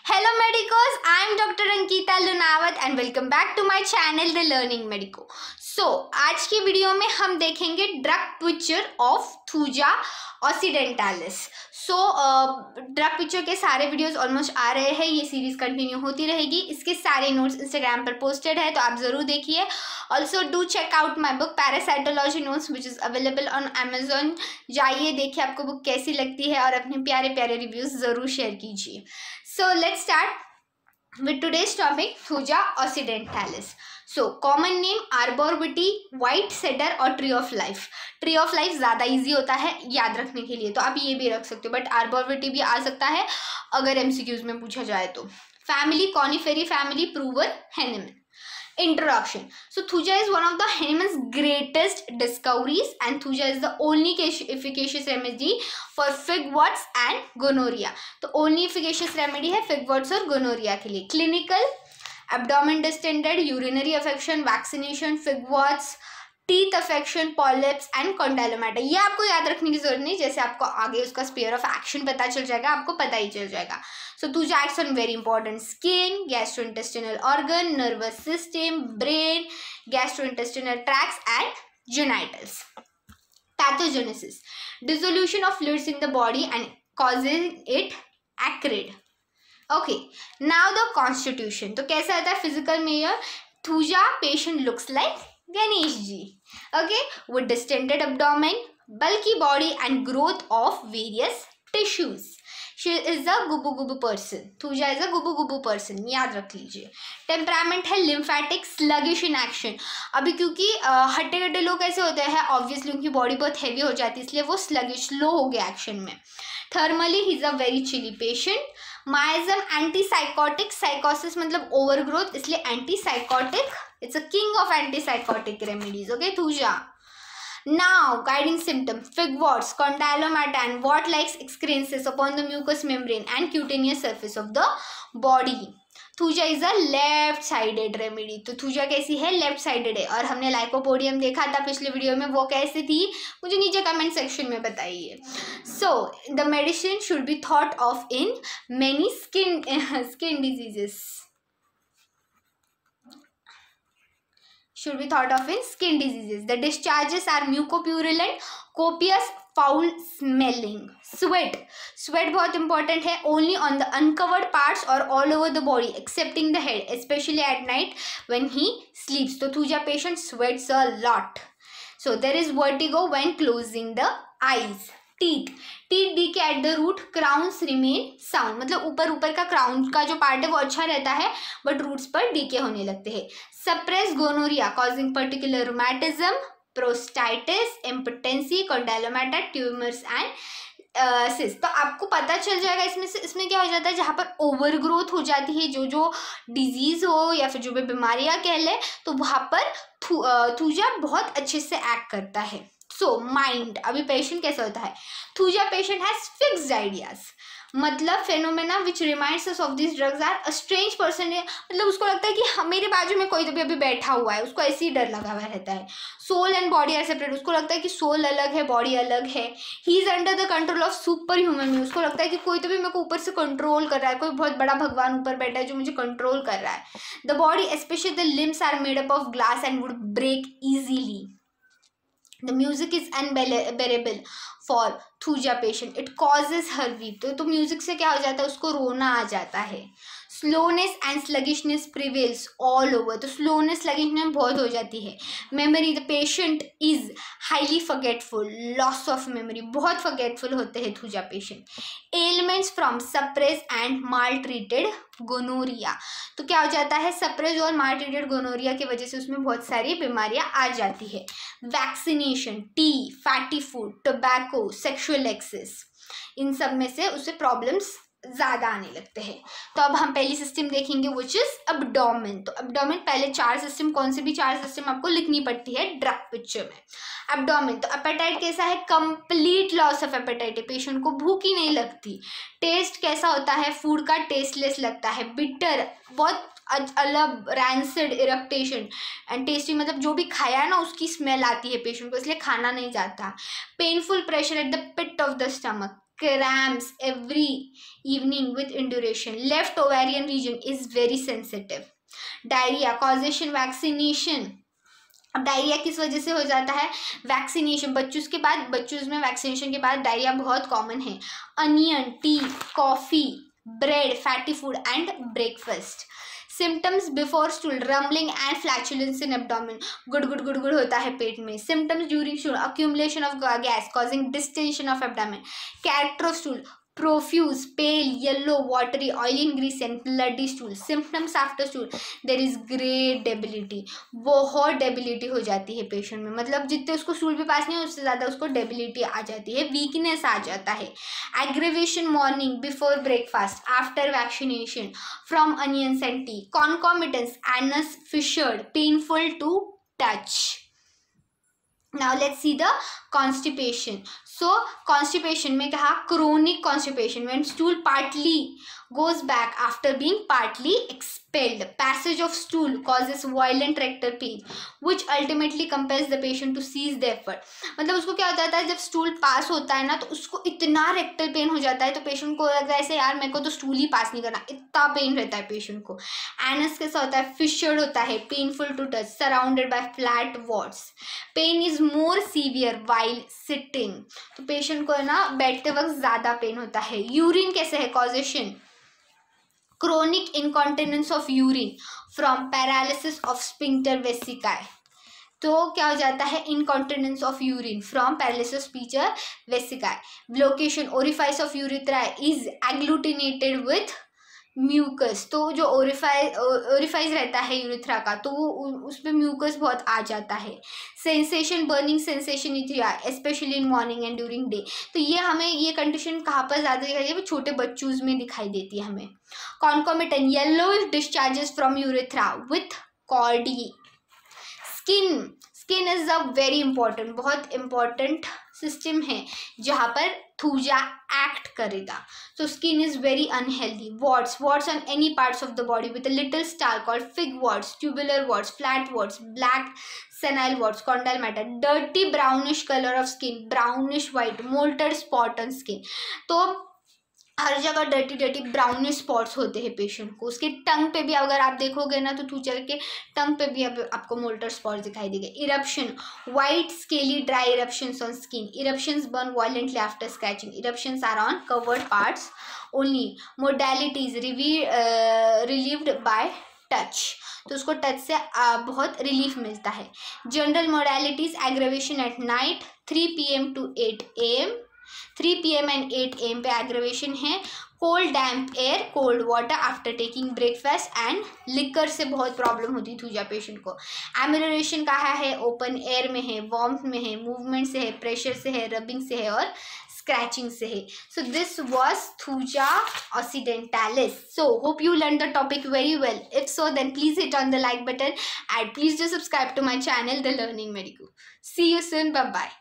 Hello medicos, I am Dr. Ankita Lunawat and welcome back to my channel The Learning Medico. आज की video में हम देखेंगे drug picture of Thuja occidentalis. Drug picture के सारे videos almost आ रहे हैं. ये सीरीज कंटिन्यू होती रहेगी. इसके सारे नोट्स इंस्टाग्राम पर पोस्टेड है तो आप जरूर देखिए. Also do check out my book parasitology notes which is available on Amazon. जाइए देखिए आपको बुक कैसी लगती है और अपने प्यारे प्यारे रिव्यूज जरूर शेयर कीजिए. So let's start with today's topic, Thuja occidentalis. So common name arborvitae, white cedar और tree of life. Tree of life ज़्यादा easy होता है याद रखने के लिए तो आप ये भी रख सकते हो, बट arborvitae भी आ सकता है अगर MCQs में पूछा जाए तो. Family conifery family, prover Henneman. Introduction. So Thuja is one of the Henneman's greatest discoveries and Thuja is the only efficacious remedy for figworts and gonorrhea. तो only efficacious remedy है figworts और gonorrhea के लिए. Clinical abdomen distended, urinary affection, vaccination, figworts, teeth affection, polyps and condylomata. ये आपको याद रखने की जरूरत नहीं, जैसे आपको आगे उसका स्पेयर ऑफ एक्शन पता चल जाएगा आपको पता ही चल जाएगा. सो Thuja acts on very important skin, gastrointestinal organ, nervous system, brain, gastrointestinal tracts and genitals. Pathogenesis: dissolution of fluids in the body and causing it acrid. Okay, now the constitution. तो कैसा आता है physical measure? Thuja patient looks like Ganesh ji. Okay, with distended abdomen, bulky body and growth of various tissues. She is a gubu gubu person. Thuja is a gubu gubu person. याद रख लीजिए. Temperament है lymphatic, sluggish in action. अभी क्योंकि हट्टे कट्टे लोग ऐसे होते हैं ऑब्वियसली उनकी बॉडी बहुत हैवी हो जाती है इसलिए वो sluggish लो हो गया एक्शन में. Thermally he is a very chilly patient. Miasm antisycotic, sycosis मतलब ओवरग्रोथ इसलिए antisycotic. It's a king of antisycotic remedies. Okay Thuja. Now guiding symptom: figworts, condylomata and wart-like excrescences upon the mucous membrane and cutaneous surface of the body. Thuja is a left sided remedy. तो Thuja कैसी है? Left sided है. और हमने lycopodium देखा था पिछले video में, वो कैसी थी मुझे नीचे कमेंट सेक्शन में बताइए. So the medicine should be thought of in many skin diseases. Should be thought of in skin diseases. The discharges are mucopurulent, copious, foul smelling. Sweat बहुत important है. Only on the uncovered parts or all over the body excepting the head, especially at night when he sleeps. So Thuja patient sweats a lot. So there is vertigo when closing the eyes. Teeth decay at the root, crowns remain sound मतलब ऊपर का crown का जो part है वो अच्छा रहता है बट रूट्स पर डीके होने लगते हैं. Suppress gonorrhoea causing particular rheumatism, prostatitis, impotency, condylomata, tumours and cyst. तो आपको पता चल जाएगा इसमें क्या हो जाता है जहाँ पर ओवर ग्रोथ हो जाती है जो डिजीज हो या फिर जो भी बीमारियाँ कह ले तो वहाँ पर Thuja बहुत अच्छे से एक्ट करता है. सो माइंड, अभी पेशेंट कैसा होता है? Thuja patient has fixed ideas मतलब phenomena which reminds us of this drugs are a strange person. मतलब उसको लगता है कि मेरे बाजू में कोई तो भी अभी बैठा हुआ है, उसको ऐसे ही डर लगा हुआ रहता है. Soul and body are separate, उसको लगता है कि सोल अलग है बॉडी अलग है. He is under the control of super human being, उसको लगता है कि कोई तो भी मेरे को ऊपर से कंट्रोल कर रहा है, कोई बहुत बड़ा भगवान ऊपर बैठा है जो मुझे कंट्रोल कर रहा है. The body specially the limbs are made up of glass and wood break easily. The music is unbearable for Thuja patient. It causes her weep. तो म्यूजिक से क्या हो जाता है उसको रोना आ जाता है. Slowness and sluggishness prevails all over. तो स्लोनेस स्लगिशनेस बहुत हो जाती है. Memory, the patient is highly forgetful, loss of memory, बहुत फॉरगेटफुल होते हैं Thuja patient. Elements from suppress and maltreated gonorrhoea. तो क्या हो जाता है सप्रेस और माल ट्रीटेड गोनोरिया की वजह से उसमें बहुत सारी बीमारियां आ जाती है. Vaccination, tea, fatty food, tobacco, sexual excess, इन सब में से उसे प्रॉब्लम्स ज़्यादा आने लगते हैं. तो अब हम पहली सिस्टम देखेंगे विच इज एब्डोमेन. तो एब्डोमेन पहले 4 सिस्टम, कौन से भी 4 सिस्टम आपको लिखनी पड़ती है ड्रग पिक्चर में. एब्डोमेन तो एपेटाइट कैसा है? Complete loss of appetite. Patient को भूख ही नहीं लगती. टेस्ट कैसा होता है? फूड का टेस्टलेस लगता है. बिटर बहुत अलग, रैंसिड, इरिटेशन एंड टेस्टी मतलब जो भी खाया है ना उसकी स्मेल आती है पेशेंट को इसलिए खाना नहीं जाता. Painful pressure at the pit of the stomach, cramps every evening with induration. Left ovarian region is very sensitive. Diarrhea, causation, vaccination. अब डायरिया किस वजह से हो जाता है? वैक्सीनेशन, बच्चों में वैक्सीनेशन के बाद डायरिया बहुत कॉमन है. Onion, T, coffee, bread, fatty food and breakfast. Symptoms before stool, rumbling and flatulence in abdomen, गुड़ होता है पेट में. Symptoms during stool, accumulation of gas causing distension of abdomen. Character of stool, profuse, pale, yellow, watery, oily and greasy and bloody stool. Symptoms after stool, there is great debility. बहुत debility हो जाती है patient में, मतलब जितने उसको stool पे पास नहीं है उससे ज़्यादा उसको debility आ जाती है, वीकनेस आ जाता है. Aggravation morning before breakfast, after vaccination, from onions and tea. Concomitants, anus fissured, painful to touch. Now let's see the constipation. So constipation में कहा chronic constipation when stool partly goes back after being partly expelled. Passage of stool causes violent rectal pain which ultimately compels the patient to cease the effort. मतलब उसको क्या होता है, जब stool pass होता है ना तो उसको इतना रेक्टल पेन हो जाता है तो पेशेंट को लगता है ऐसे यार मेरे को तो स्टूल ही पास नहीं करना, इतना पेन रहता है पेशेंट को. एनस कैसा होता है? फिशर्ड होता है, painful to touch, surrounded by flat warts. Pain is more severe while sitting, तो पेशेंट को है ना बैठते वक्त ज़्यादा पेन होता है. यूरिन कैसे है? Causation chronic incontinence of urine from paralysis of sphincter vesicae. तो क्या हो जाता है? incontinence of urine from paralysis of sphincter vesicae. Location, orifice of urethra is agglutinated with mucus, तो जो ओरिफाइज रहता है यूरिथ्रा का तो वो उसमें म्यूकस बहुत आ जाता है. Sensation, burning sensation urethra especially in morning and during day. तो ये हमें ये कंडीशन कहाँ पर ज़्यादा दिखाई देती है? छोटे बच्चों में दिखाई देती है हमें. Concomitant, yellow discharges from urethra with chordee. Skin is a very important, बहुत इंपॉर्टेंट सिस्टम है जहाँ पर थूजा एक्ट करेगा. So skin is very unhealthy. Warts on any parts of the body with a little star called fig warts, tubular warts, flat warts, black senile warts, condyle matter. Dirty brownish color of skin, brownish white, molted spot on skin. तो हर जगह dirty brownish spots होते हैं patient को. उसके टंग पे भी अगर आप देखोगे ना तो थूजा के टंग पे भी आपको मोल्टर स्पॉट्स दिखाई देंगे. Eruption, white scaly dry eruptions on skin. Eruptions burn violently after scratching. Eruptions are on covered parts only. Modalities relieved by touch, तो उसको टच से बहुत रिलीफ मिलता है. General modalities, aggravation at night 3 PM to 8 AM. 3 PM and 8 AM पे aggravation है. Cold damp air, cold water after taking breakfast and liquor से बहुत प्रॉब्लम होती है थूजा पेशेंट को. एमिलोरेशन कहाँ है? ओपन एयर में है, वार्मथ में है, मूवमेंट से है, प्रेशर से है, रबिंग से है और scratching से है. So this was Thuja occidentalis. So hope you learned the topic very well. If so, then please hit on the like button and please do subscribe to my channel, The Learning Medico. See you soon. Bye bye.